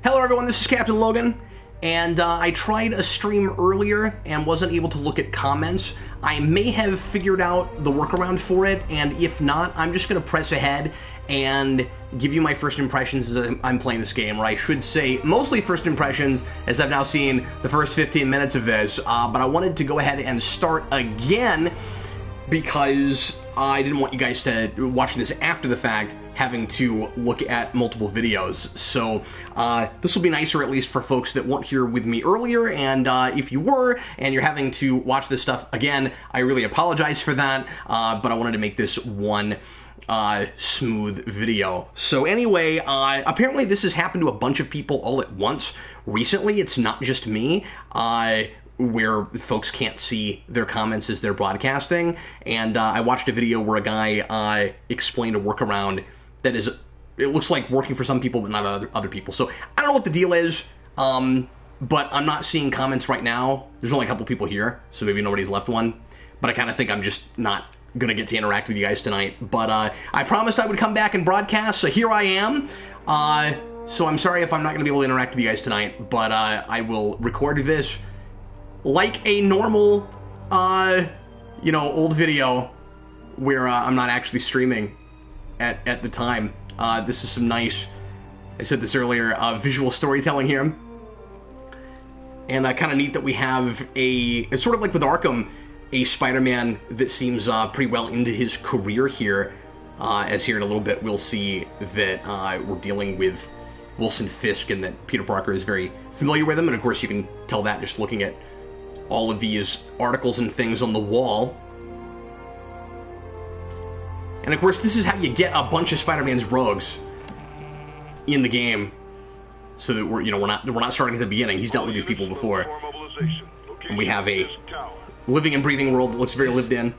Hello everyone, this is Captain Logan, and I tried a stream earlier and wasn't able to look at comments. I may have figured out the workaround for it, and if not, I'm just going to press ahead and give you my first impressions as I'm playing this game, or I should say mostly first impressions, as I've now seen the first 15 minutes of this, but I wanted to go ahead and start again because I didn't want you guys to watch this after the fact, having to look at multiple videos. So this will be nicer, at least for folks that weren't here with me earlier, and if you were and you're having to watch this stuff again, I really apologize for that, but I wanted to make this one smooth video. So anyway, apparently this has happened to a bunch of people all at once recently. It's not just me, where folks can't see their comments as they're broadcasting, and I watched a video where a guy explained a workaround that is, it looks like working for some people but not other people. So I don't know what the deal is, but I'm not seeing comments right now. There's only a couple people here, so maybe nobody's left one, but I kind of think I'm just not gonna get to interact with you guys tonight. But I promised I would come back and broadcast, so here I am. So I'm sorry if I'm not gonna be able to interact with you guys tonight, but I will record this like a normal, old video where I'm not actually streaming at the time. This is some nice, I said this earlier, visual storytelling here. And kind of neat that we have it's sort of like with Arkham, a Spider-Man that seems pretty well into his career here, as here in a little bit we'll see that we're dealing with Wilson Fisk and that Peter Parker is very familiar with him, and of course you can tell that just looking at all of these articles and things on the wall. And of course this is how you get a bunch of Spider-Man's rogues in the game, so that we're not starting at the beginning. He's dealt with these people before, and we have a living and breathing world that looks very lived in.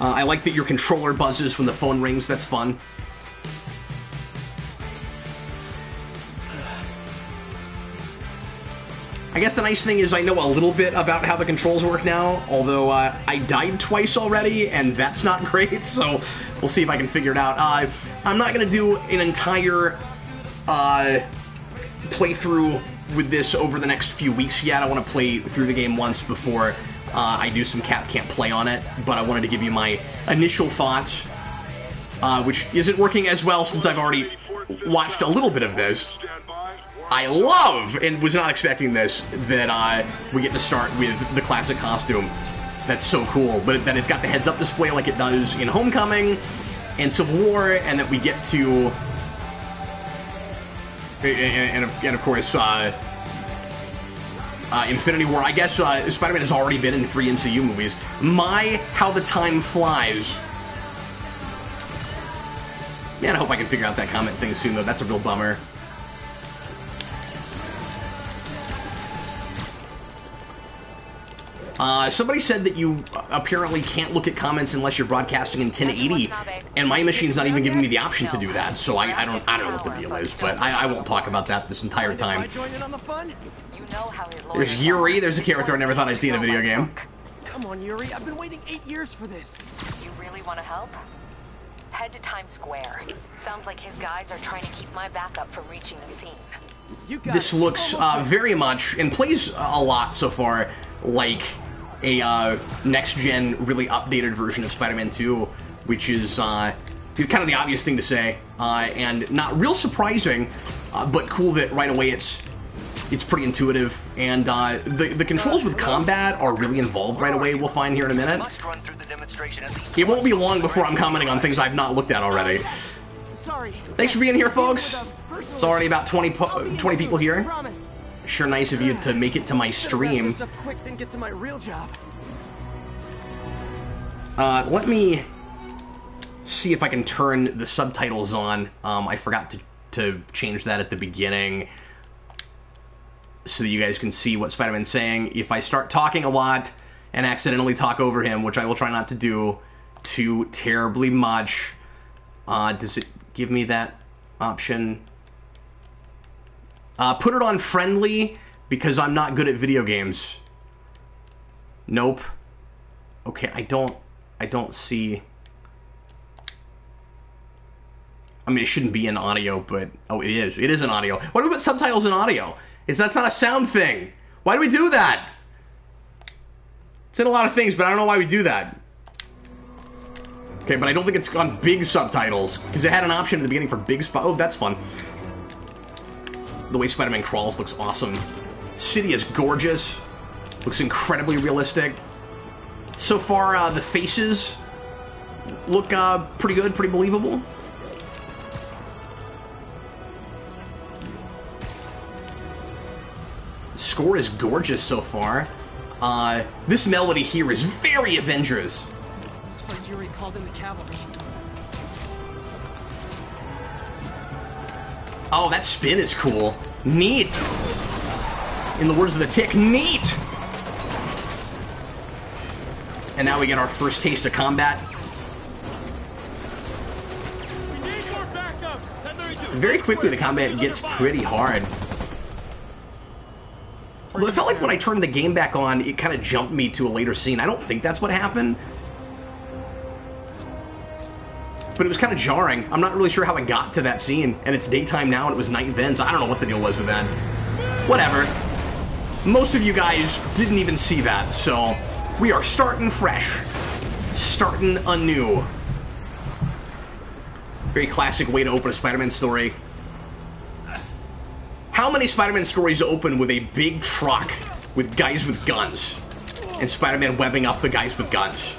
I like that your controller buzzes when the phone rings. That's fun. I guess the nice thing is I know a little bit about how the controls work now, although I died twice already, and that's not great, so we'll see if I can figure it out. I'm not going to do an entire playthrough with this over the next few weeks yet. I want to play through the game once before I do some can't play on it, but I wanted to give you my initial thoughts, which isn't working as well since I've already watched a little bit of this. I love, and was not expecting this, that we get to start with the classic costume. That's so cool, but that it's got the heads-up display like it does in Homecoming and Civil War, and that we get to, and of course, Infinity War. I guess Spider-Man has already been in 3 MCU movies. My, how the time flies. Man, I hope I can figure out that comment thing soon, though. That's a real bummer. Somebody said that you apparently can't look at comments unless you're broadcasting in 1080, and my machine's not even giving me the option to do that, so I don't know what the deal is, but I won't talk about that this entire time. There's Yuri, there's a character I never thought I'd see in a video game. Come on, Yuri, I've been waiting 8 years for this. You really want to help? Head to Times Square. Sounds like his guys are trying to keep my backup from reaching the scene. This looks very much, and plays a lot so far, like a next-gen, really updated version of Spider-Man 2, which is kind of the obvious thing to say, and not real surprising, but cool that right away it's pretty intuitive, and the controls with combat are really involved right away, we'll find here in a minute. It won't be long before I'm commenting on things I've not looked at already. Thanks for being here, folks. It's already about 20 people here. Sure nice of you to make it to my stream. Let me see if I can turn the subtitles on. I forgot to change that at the beginning so that you guys can see what Spider-Man's saying. If I start talking a lot and accidentally talk over him, which I will try not to do too terribly much, does it give me that option? Put it on friendly, because I'm not good at video games. Nope. Okay, I don't see... I mean, it shouldn't be in audio, but... Oh, it is. It is in audio. Why do we put subtitles in audio? That's not a sound thing. Why do we do that? It's in a lot of things, but I don't know why we do that. Okay, but I don't think it's on big subtitles, because it had an option at the beginning for big Oh, that's fun. The way Spider-Man crawls looks awesome. City is gorgeous. Looks incredibly realistic. So far, the faces look pretty good, pretty believable. The score is gorgeous so far. This melody here is very Avengers. Looks like Yuri called in the cavalry. Oh, that spin is cool. Neat. In the words of the Tick, neat. And now we get our first taste of combat. Very quickly, the combat gets pretty hard. Well, it felt like when I turned the game back on, it kind of jumped me to a later scene. I don't think that's what happened. But it was kind of jarring. I'm not really sure how I got to that scene. And it's daytime now, and it was night then, so I don't know what the deal was with that. Whatever. Most of you guys didn't even see that, so we are starting fresh. Starting anew. Very classic way to open a Spider-Man story. How many Spider-Man stories open with a big truck with guys with guns? And Spider-Man webbing up the guys with guns?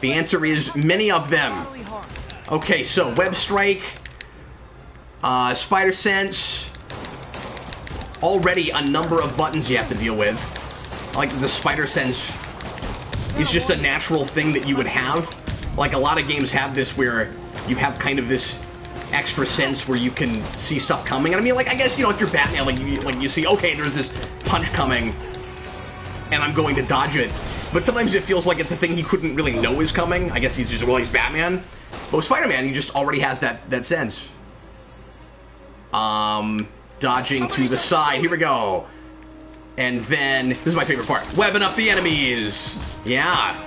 The answer is many of them. Okay, so Web Strike, Spider Sense, already a number of buttons you have to deal with. Like the Spider Sense is just a natural thing that you would have. Like a lot of games have this where you have kind of this extra sense where you can see stuff coming. And I mean, like, I guess, you know, if you're Batman, like you see, okay, there's this punch coming, and I'm going to dodge it. But sometimes it feels like it's a thing he couldn't really know is coming. I guess he's just, well, he's Batman. But with Spider-Man, he just already has that sense. Dodging to the side. Here we go. And then, this is my favorite part, webbing up the enemies. Yeah.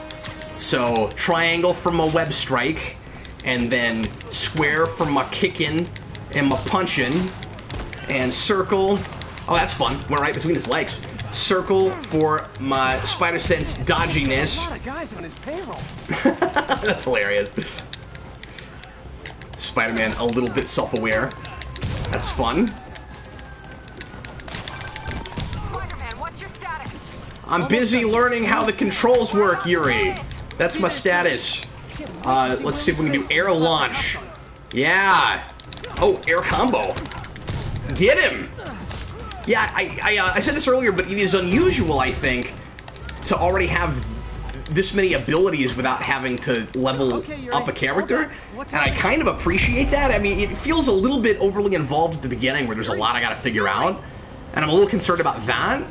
So, triangle for my web strike. And then square for my kicking and my punching. And circle. Oh, that's fun. Went right between his legs. Circle for my Spider Sense dodginess. A lot of guys on his payroll. That's hilarious. Spider-Man a little bit self-aware. That's fun. Spider-Man, what's your status? I'm busy learning how the controls work, Yuri. That's my status. Let's see if we can do air launch. Yeah. Oh, air combo. Get him. Yeah, I said this earlier, but it is unusual, I think, to already have this many abilities without having to level up a character. And I kind of appreciate that. I mean, it feels a little bit overly involved at the beginning where there's a lot I gotta figure out. And I'm a little concerned about that.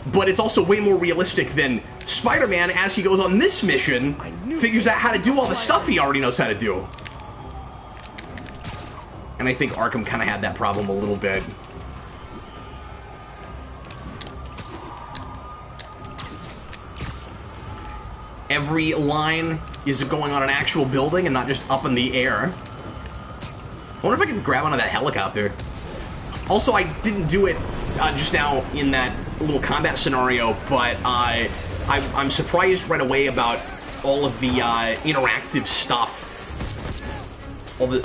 But it's also way more realistic than Spider-Man, as he goes on this mission, figures out how to do all the stuff he already knows how to do. And I think Arkham kind of had that problem a little bit. Every line is going on an actual building and not just up in the air. I wonder if I can grab onto that helicopter. Also, I didn't do it just now in that little combat scenario, but I'm surprised right away about all of the interactive stuff, all the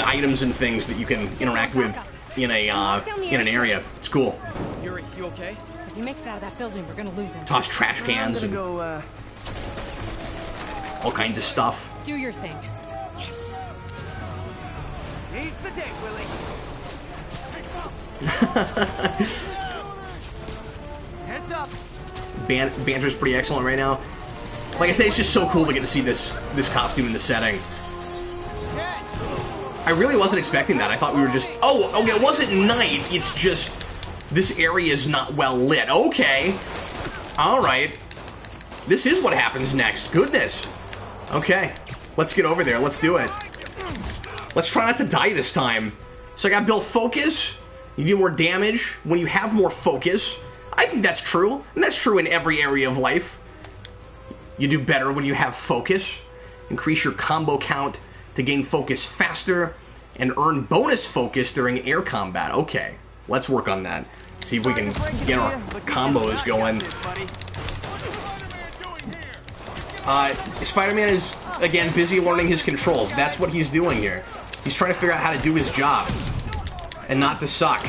items and things that you can interact with in an area. It's cool. Yuri, you okay? If he makes it out of that building, we're gonna lose him. Toss trash cans and go, all kinds of stuff. Do your thing. Yes. He's the day, Willie. Heads up. Banter's pretty excellent right now. Like I say, it's just so cool to get to see this costume in the setting. I really wasn't expecting that. I thought we were just... Oh, okay, it wasn't night. It's just... This area is not well lit. Okay. Alright. This is what happens next. Goodness. Okay. Let's get over there. Let's do it. Let's try not to die this time. So I gotta build focus. You do more damage when you have more focus. I think that's true. And that's true in every area of life. You do better when you have focus. Increase your combo count to gain focus faster and earn bonus focus during air combat. Okay, let's work on that. See if we can get our combos going. Spider-Man is, again, busy learning his controls. That's what he's doing here. He's trying to figure out how to do his job and not to suck.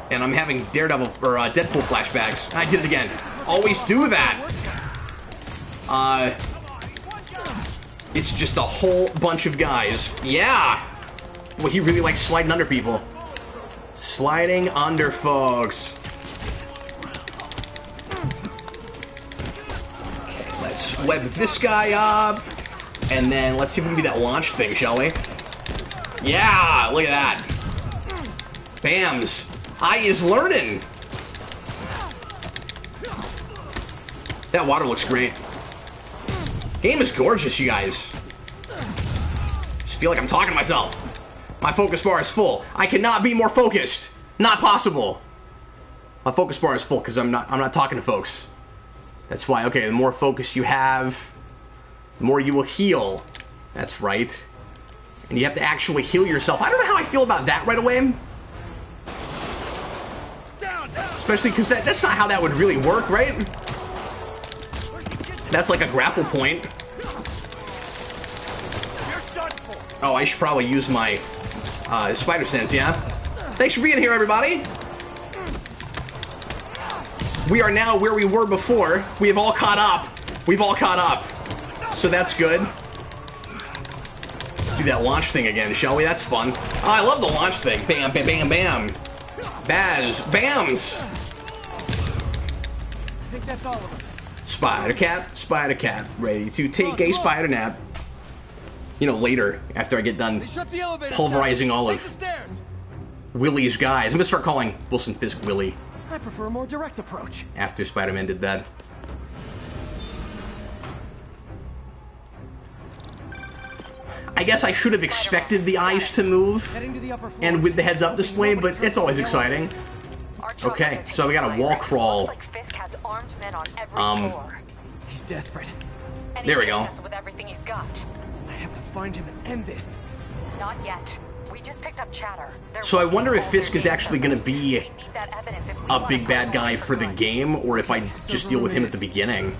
And I'm having Daredevil or Deadpool flashbacks. I did it again. Always do that. It's just a whole bunch of guys. Yeah. Well, he really likes sliding under people. Sliding under folks. Okay, let's web this guy up. And then let's see if we can do that launch thing, shall we? Yeah, look at that. Bams. I is learning. That water looks great. Game is gorgeous, you guys. Just feel like I'm talking to myself. My focus bar is full. I cannot be more focused. Not possible. My focus bar is full because I'm not talking to folks. That's why. Okay, the more focus you have, the more you will heal. That's right. And you have to actually heal yourself. I don't know how I feel about that right away. Especially because that's not how that would really work, right? That's like a grapple point. Oh, I should probably use my spider sense, yeah? Thanks for being here, everybody. We are now where we were before. We have all caught up. We've all caught up. So that's good. Let's do that launch thing again, shall we? That's fun. Oh, I love the launch thing. Bam, bam, bam, bam. Baz. Bams. I think that's all of them. Spider Cat, ready to take a spider nap. You know, later, after I get done pulverizing all of Willie's guys. I'm gonna start calling Wilson Fisk Willie. I prefer a more direct approach. After Spider-Man did that. I guess I should have expected the eyes to move and with the heads-up display, but it's always exciting. Okay, so we got a wall crawl. He's desperate. There we go. With everything he's got. I have to find him and end this. Not yet. We just picked up chatter. So I wonder if Fisk is actually going to be a big bad guy for the game, or if I just deal with him at the beginning.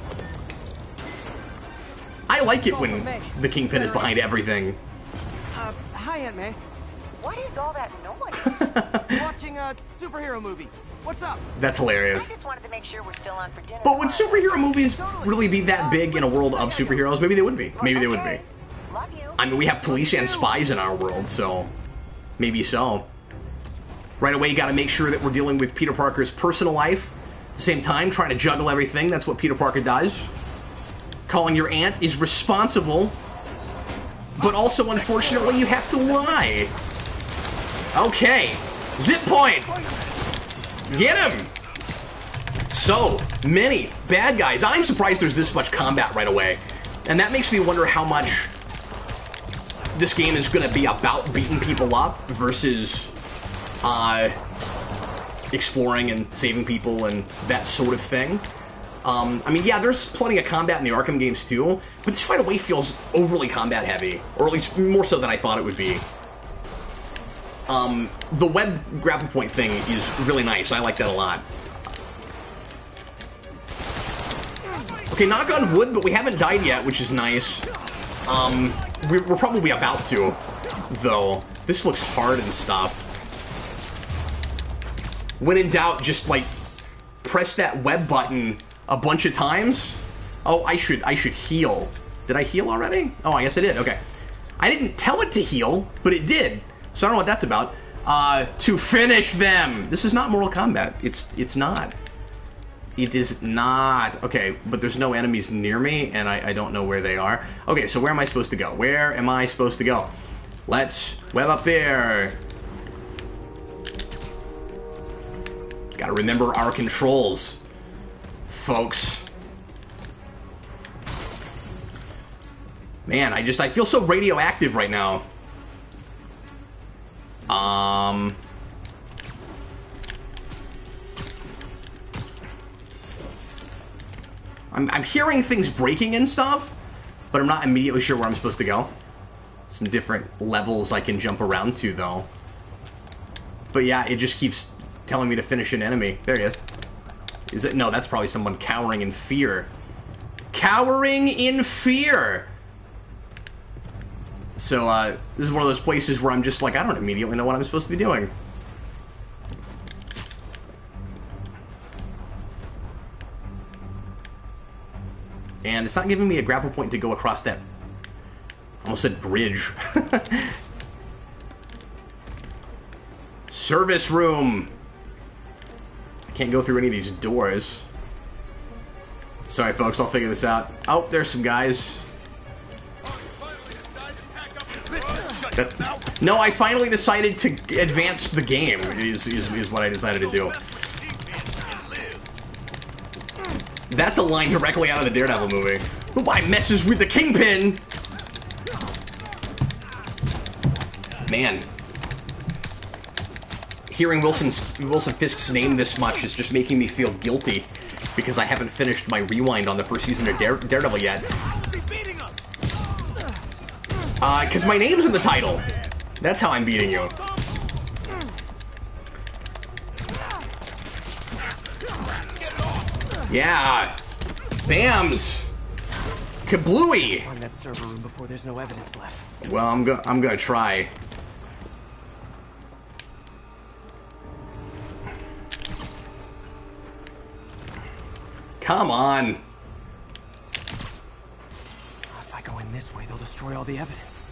I like it when the Kingpin is behind everything. Hi, Aunt May. What is all that noise? Watching a superhero movie. What's up? That's hilarious. I just wanted to make sure we're still on for dinner. But would superhero movies really be that big in a world of superheroes? Maybe they would be. Maybe they would be. Love you. I mean, we have police and spies in our world, so maybe so. Right away, you got to make sure that we're dealing with Peter Parker's personal life. At the same time, trying to juggle everything. That's what Peter Parker does. Calling your aunt is responsible, but also, unfortunately, you have to lie. Okay, zip point. Get him. So many bad guys. I'm surprised there's this much combat right away, and that makes me wonder how much this game is going to be about beating people up versus exploring and saving people and that sort of thing. I mean, yeah, there's plenty of combat in the Arkham games too, but this right away feels overly combat heavy, or at least more so than I thought it would be. The web grapple point thing is really nice. I like that a lot. Okay, knock on wood, but we haven't died yet, which is nice. We're probably about to, though. This looks hard and stuff. When in doubt, just, like, press that web button a bunch of times. Oh, I should heal. Did I heal already? Oh, I guess I did. Okay. I didn't tell it to heal, but it did. So I don't know what that's about. To finish them. This is not Mortal Kombat. It's not. It is not. Okay, but there's no enemies near me, and I don't know where they are. Okay, so where am I supposed to go? Where am I supposed to go? Let's web up there. Gotta remember our controls, folks. Man, I feel so radioactive right now. I'm hearing things breaking and stuff, but I'm not immediately sure where I'm supposed to go. Some different levels I can jump around to, though. But yeah, it just keeps telling me to finish an enemy. There he is. Is it? No, that's probably someone cowering in fear. Cowering in fear! So, this is one of those places where I'm just like, I don't immediately know what I'm supposed to be doing. And it's not giving me a grapple point to go across that... almost said bridge. Service room! I can't go through any of these doors. Sorry, folks, I'll figure this out. Oh, there's some guys. No, I finally decided to advance the game, is what I decided to do. That's a line directly out of the Daredevil movie. Why messes with the Kingpin? Man. Hearing Wilson Fisk's name this much is just making me feel guilty because I haven't finished my rewind on the first season of Daredevil yet. Because my name's in the title. That's how I'm beating you. Yeah. Bams. Kablooey. Find that server room before there's no evidence left. Well, I'm gonna try. Come on. If I go in this way, they'll destroy all the evidence.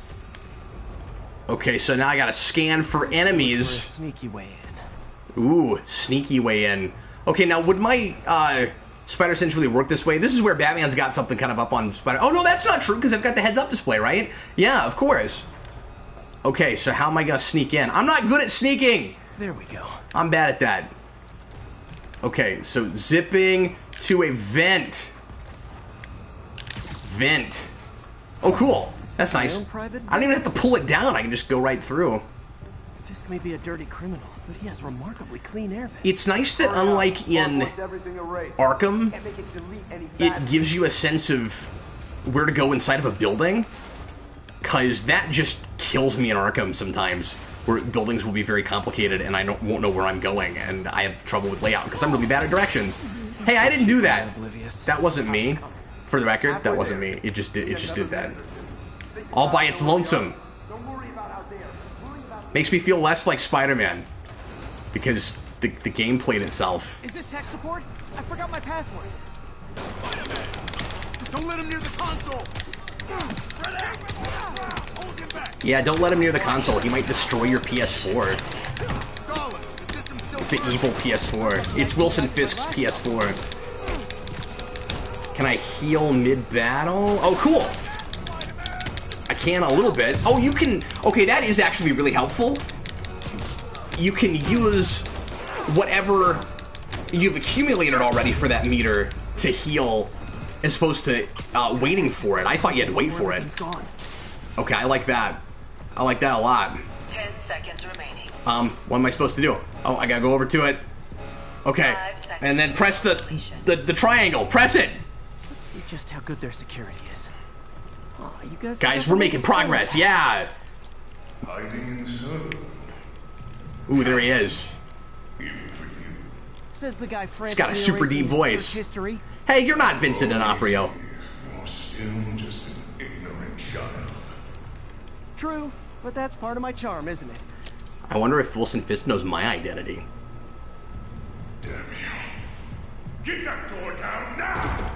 Okay, so now I gotta scan for enemies. Sneaky way in. Ooh, sneaky way in. Okay, now would my spider sense really work this way? This is where Batman's got something kind of up on Spider... Oh, no, that's not true, because I've got the heads-up display, right? Yeah, of course. Okay, so how am I gonna sneak in? I'm not good at sneaking! There we go. I'm bad at that. Okay, so zipping to a vent. Vent. Oh, cool. That's nice. I don't even have to pull it down. I can just go right through. Fisk may be a dirty criminal, but he has remarkably clean air vents. It's nice that unlike in Arkham, it gives you a sense of where to go inside of a building. Because that just kills me in Arkham sometimes, where buildings will be very complicated and I won't know where I'm going, and I have trouble with layout because I'm really bad at directions. Hey, I didn't do that. That wasn't me. For the record, that wasn't me. It just did that. All by its lonesome. Makes me feel less like Spider-Man. Because the game played itself. Is this tech support? I forgot my password. Don't let him near the console. Yeah, don't let him near the console. He might destroy your PS4. It's an evil PS4. It's Wilson Fisk's PS4. Can I heal mid-battle? Oh, cool. I can a little bit. Oh, you can... Okay, that is actually really helpful. You can use whatever you've accumulated already for that meter to heal as opposed to waiting for it. I thought you had to wait for it. Okay, I like that. I like that a lot. 10 seconds remaining. What am I supposed to do? Oh, I gotta go over to it. Okay, and then press the triangle. Press it! Let's see just how good their security is. Oh, you guys, we're making progress, yeah! Ooh, there he is. Says the guy He's got a super deep voice. Hey, you're not Vincent D'Onofrio. You're still just an ignorant child. True, but that's part of my charm, isn't it? I wonder if Wilson Fisk knows my identity. Damn you. Get that door down now!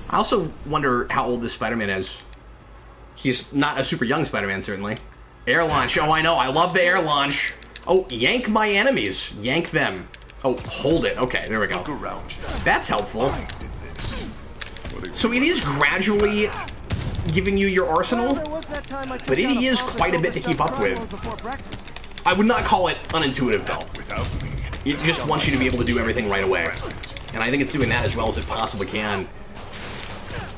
I also wonder how old this Spider-Man is. He's not a super young Spider-Man, certainly. Air launch. Oh, I know. I love the air launch. Oh, yank my enemies. Yank them. Oh, hold it. Okay, there we go. Look around you. That's helpful. So it is gradually giving you your arsenal, but it is quite a bit to keep up with. I would not call it unintuitive, though. It just wants you to be able to do everything right away. And I think it's doing that as well as it possibly can.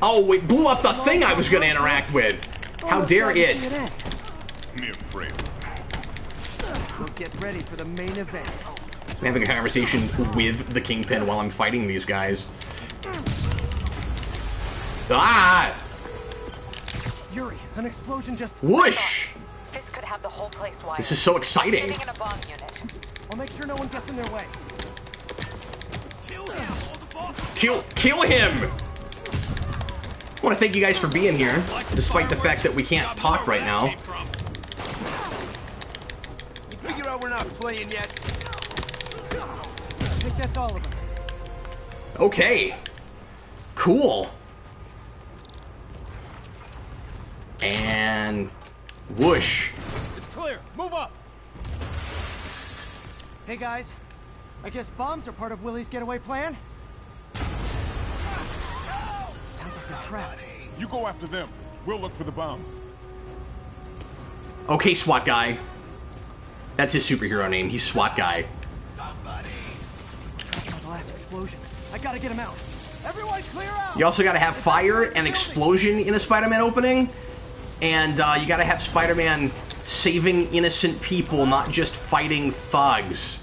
Oh, it blew up the thing I was going to interact with. How dare it? We'll get ready for the main event. I'm having a conversation with the Kingpin while I'm fighting these guys. Ah! Yuri, an explosion just... Whoosh! Fisk could have the whole place wired. This is so exciting. Sitting in a bomb unit. I'll make sure no one gets in their way. Kill him! I want to thank you guys for being here, despite the fact that we can't talk right now. You figure out we're not playing yet? I think that's all of them. Okay. Cool. And whoosh. It's clear. Move up. Hey guys, I guess bombs are part of Willie's getaway plan? Sounds like they're trapped. You go after them. We'll look for the bombs. Okay, SWAT guy. That's his superhero name. He's SWAT guy. Tracking the last explosion. I gotta get him out. Everyone clear out! You also gotta have fire and explosion in a Spider-Man opening. And you gotta have Spider-Man saving innocent people, not just fighting thugs.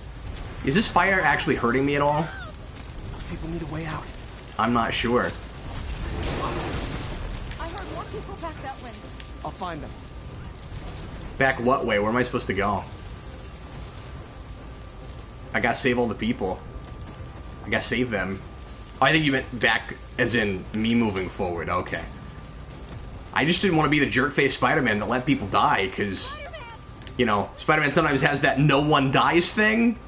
Is this fire actually hurting me at all? Those people need a way out. I'm not sure. I heard more people back that way. I'll find them. Back what way? Where am I supposed to go? I gotta save all the people. I gotta save them. Oh, I think you meant back as in me moving forward. Okay. I just didn't want to be the jerk-faced Spider-Man that let people die, because, you know, Spider-Man sometimes has that no one dies thing.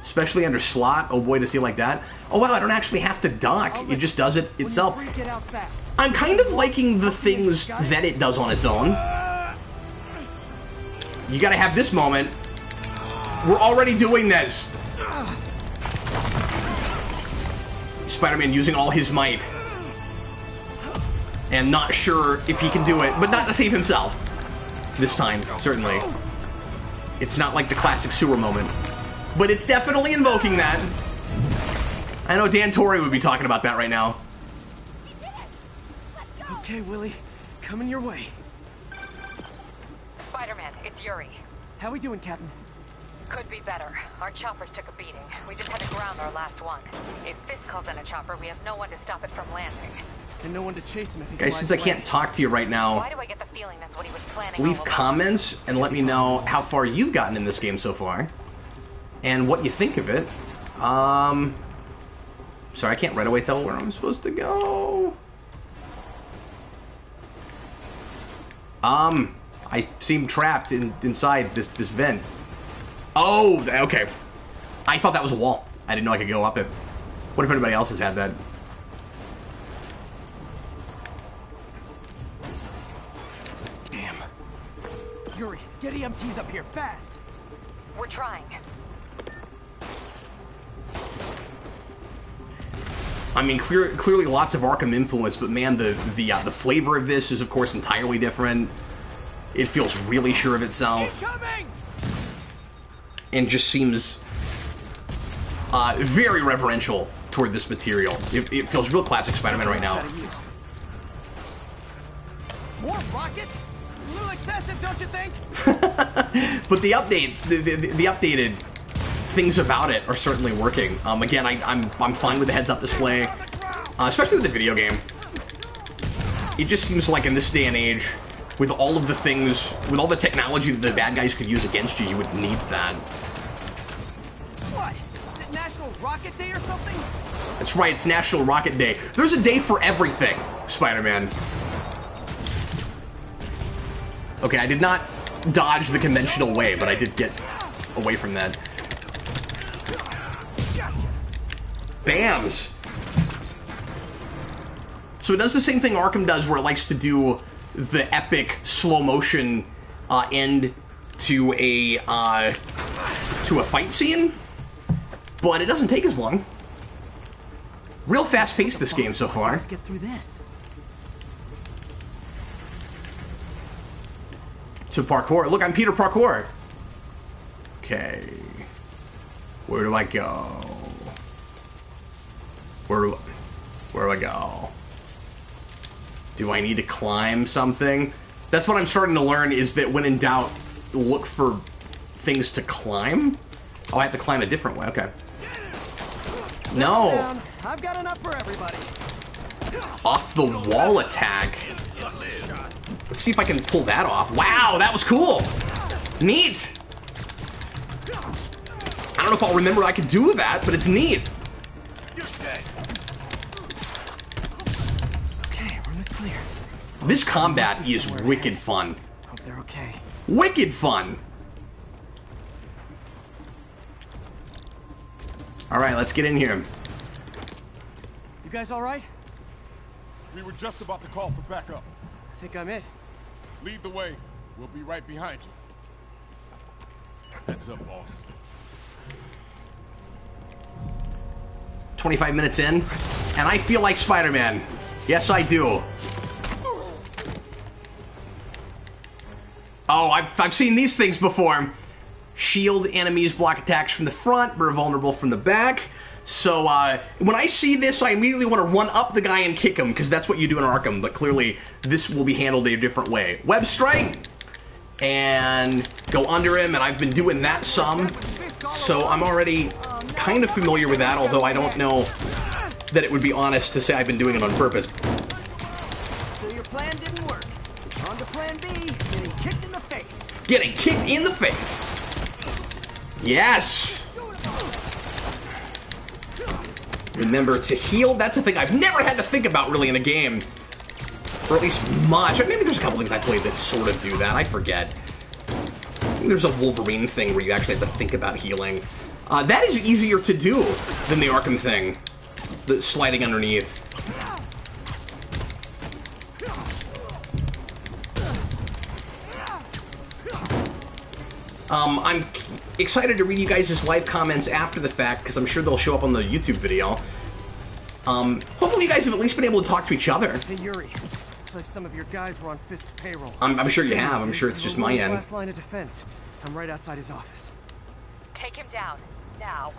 Especially under slot. Oh boy, to see like that. Oh wow, I don't actually have to duck. It just does it itself. I'm kind of liking the things that it does on its own. You gotta have this moment. We're already doing this. Spider-Man using all his might. And not sure if he can do it, but not to save himself. This time, certainly. It's not like the classic sewer moment. But it's definitely invoking that. I know Dan Torrey would be talking about that right now. Okay, Willie. Coming your way. Spider-Man, it's Yuri. How we doing, Captain? Could be better. Our choppers took a beating. We just had to ground our last one. If Fisk calls in a chopper, we have no one to stop it from landing. And no one to chase him if he Guys, since I can't talk to you right now, Why do I get the feeling that's what he was planning leave all along? comments and let me know how far you've gotten in this game so far. And what you think of it. Sorry, I can't right away tell where I'm supposed to go. I seem trapped inside this vent. Oh, okay. I thought that was a wall. I didn't know I could go up it. What if anybody else has had that? Damn. Yuri, get EMTs up here, fast! We're trying. I mean, clearly lots of Arkham influence, but man, the flavor of this is, of course, entirely different. It feels really sure of itself. Incoming! And just seems very reverential toward this material. It feels real classic Spider-Man right now. More rockets? A little excessive, don't you think? But the updates, the updated things about it are certainly working. Again, I'm fine with the heads-up display, especially with the video game. It just seems like in this day and age, with all of the things, with all the technology that the bad guys could use against you, you would need that. What? Is it National Rocket Day or something? That's right, it's National Rocket Day. There's a day for everything, Spider-Man. Okay, I did not dodge the conventional way, but I did get away from that. Bams! So it does the same thing Arkham does, where it likes to do the epic slow motion end to a fight scene, but it doesn't take as long. Real fast-paced this game so far. Let's get through this. To parkour. Look, I'm Peter Parkour. Okay. Where do I go? Where do I go? Do I need to climb something? That's what I'm starting to learn, is that when in doubt, look for things to climb. Oh, I have to climb a different way. Okay. No. I've got enough for everybody. Off the wall attack. Let's see if I can pull that off. Wow, that was cool. Neat. I don't know if I'll remember I could do that, but it's neat. Okay, room is clear. This combat is wicked fun. Hope they're okay. Wicked fun. All right, let's get in here. You guys all right? We were just about to call for backup. I think I'm it. Lead the way. We'll be right behind you. Heads up, boss. 25 minutes in, and I feel like Spider-Man. Yes, I do. Oh, I've seen these things before. Shield enemies block attacks from the front, but are vulnerable from the back. So, when I see this, I immediately want to run up the guy and kick him, because that's what you do in Arkham, but clearly this will be handled a different way. Web strike! And go under him, and I've been doing that some, so I'm already kind of familiar with that, although I don't know that it would be honest to say I've been doing it on purpose. So your plan didn't work. On to plan B, getting kicked in the face. Getting kicked in the face! Yes! Remember to heal. That's a thing I've never had to think about really in a game. Or at least much. Maybe there's a couple things I played that sort of do that. I forget. Maybe there's a Wolverine thing where you actually have to think about healing. That is easier to do than the Arkham thing. The sliding underneath. I'm excited to read you guys' live comments after the fact, because I'm sure they'll show up on the YouTube video. Hopefully you guys have at least been able to talk to each other. Hey, Yuri. Looks like some of your guys were on Fisk's payroll. I'm sure you have. I'm sure it's just my end. Last line of defense. I'm right outside his office. Take him down, now.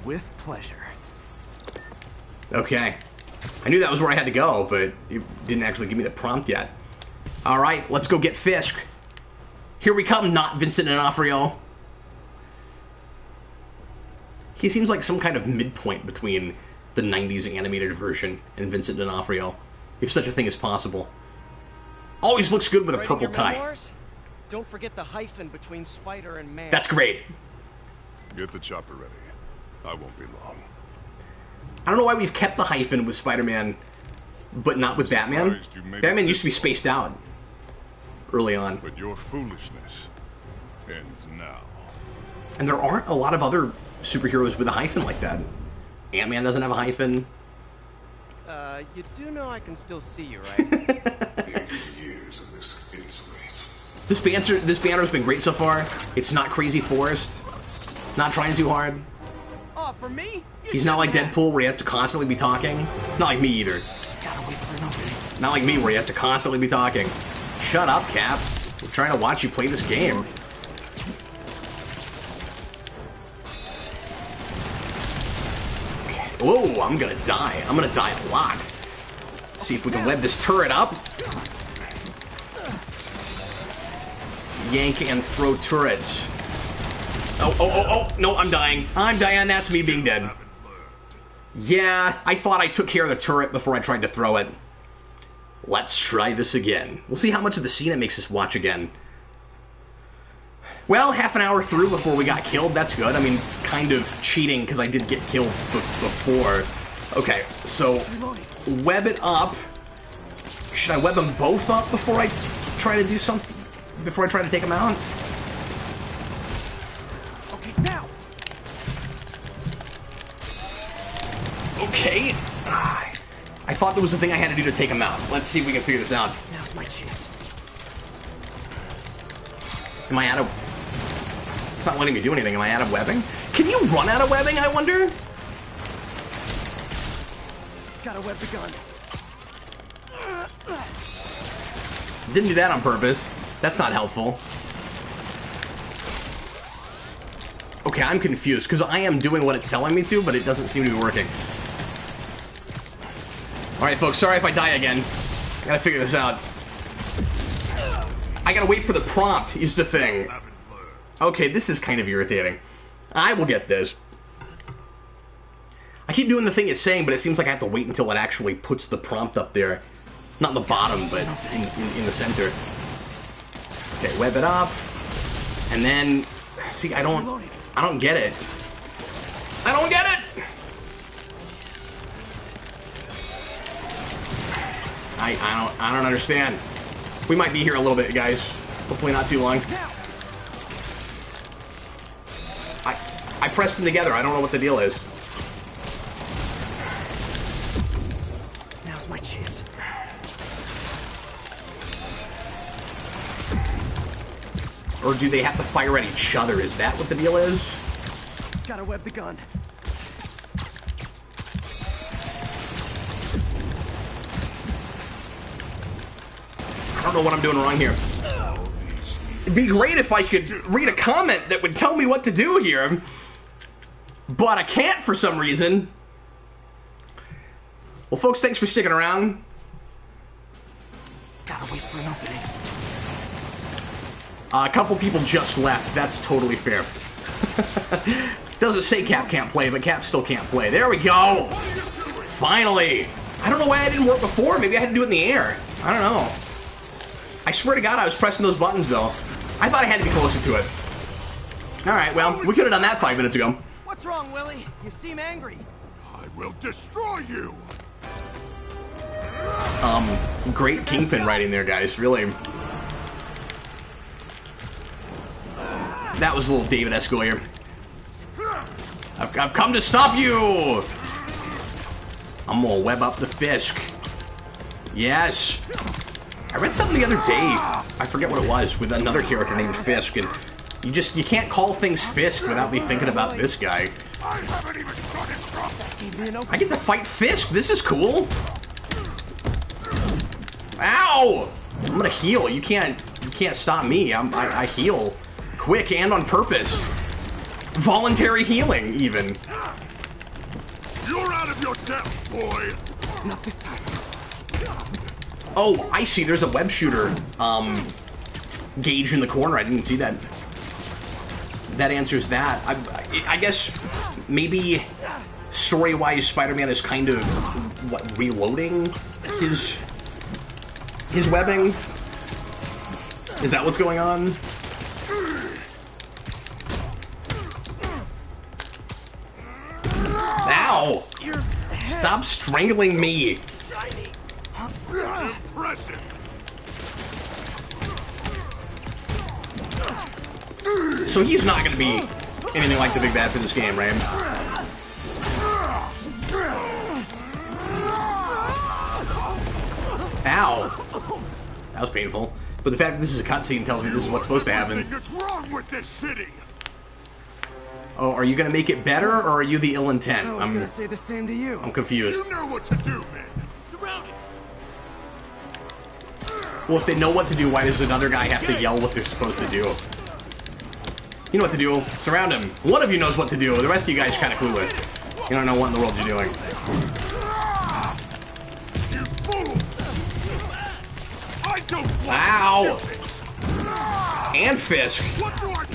With pleasure. Okay. I knew that was where I had to go, but it didn't actually give me the prompt yet. Alright, let's go get Fisk. Here we come, not Vincent D'Onofrio. He seems like some kind of midpoint between the 90s animated version and Vincent D'Onofrio, if such a thing is possible. Always looks good with a Writing purple your tie. memoirs? Don't forget the hyphen between spider and man. That's great. Get the chopper ready. I won't be long. I don't know why we've kept the hyphen with Spider-Man, but not with Batman. Batman used to be spaced out early on. But your foolishness ends now. And there aren't a lot of other superheroes with a hyphen like that. Ant-Man doesn't have a hyphen. You do know I can still see you, right? Years of this insolence. This banner's been great so far. It's not crazy forced. Not trying too hard. Oh, for me? He's not like Deadpool where he has to constantly be talking. Not like me either. Gotta wait for an opening. Not like me where he has to constantly be talking. Shut up, Cap. I'm trying to watch you play this game. Whoa, I'm gonna die. I'm gonna die a lot. Let's see if we can web this turret up. Yank and throw turrets. Oh, no, I'm dying. I'm dying, that's me being dead. Yeah, I thought I took care of the turret before I tried to throw it. Let's try this again. We'll see how much of the scene it makes us watch again. Well, half an hour through before we got killed, that's good. I mean, kind of cheating because I did get killed before. Okay, so web it up. Should I web them both up before I try to do something? Before I try to take them out? Okay, now. Okay. I thought there was a thing I had to do to take him out. Let's see if we can figure this out. Now's my chance. Am I out of... It's not letting me do anything. Am I out of webbing? Can you run out of webbing, I wonder? Gotta web the gun. Didn't do that on purpose. That's not helpful. Okay, I'm confused, because I am doing what it's telling me to, but it doesn't seem to be working. Alright, folks, sorry if I die again. I gotta figure this out. I gotta wait for the prompt, is the thing. Okay, this is kind of irritating. I will get this. I keep doing the thing it's saying, but it seems like I have to wait until it actually puts the prompt up there. Not in the bottom, but in the center. Okay, web it up. And then, see, I don't get it. I don't get it! I don't understand. We might be here a little bit, guys. Hopefully not too long. I pressed them together. I don't know what the deal is. Now's my chance. Or do they have to fire at each other? Is that what the deal is? Gotta web the gun. I don't know what I'm doing wrong here. It'd be great if I could read a comment that would tell me what to do here. But I can't for some reason. Well, folks, thanks for sticking around. Gotta wait for an opening. A couple people just left. That's totally fair. Doesn't say Cap can't play, but Cap still can't play. There we go. Finally. I don't know why it didn't work before. Maybe I had to do it in the air. I don't know. I swear to God, I was pressing those buttons, though. I thought I had to be closer to it. Alright, well, we could have done that 5 minutes ago. What's wrong, Willie? You seem angry. I will destroy you! Great Kingpin writing there, guys. Really. That was a little David Escalier. I've come to stop you! I'm gonna web up the Fisk. Yes. I read something the other day, I forget what it was, with another character named Fisk, and you can't call things Fisk without me thinking about this guy. I haven't even started from. I get to fight Fisk, this is cool. Ow! I'm gonna heal, you can't stop me, I heal. Quick and on purpose. Voluntary healing, even. You're out of your depth, boy! Not this time. Oh, I see. There's a web shooter gauge in the corner. I didn't see that. That answers that. I guess maybe story-wise, Spider-Man is kind of reloading his webbing. Is that what's going on? Ow! Stop strangling me. Impressive! So he's not going to be anything like the big bad for this game, right? Ow! That was painful. But the fact that this is a cutscene tells me this is what's supposed to happen. What's wrong with this city? Oh, are you going to make it better, or are you the ill intent? I was gonna say the same to you. I'm confused. You know what to do, man. Surrounded. Well, if they know what to do, why does another guy have to yell what they're supposed to do? You know what to do. Surround him. One of you knows what to do. The rest of you guys are kind of clueless. You don't know what in the world you're doing. You fool! I don't want Ow! And Fisk. What do I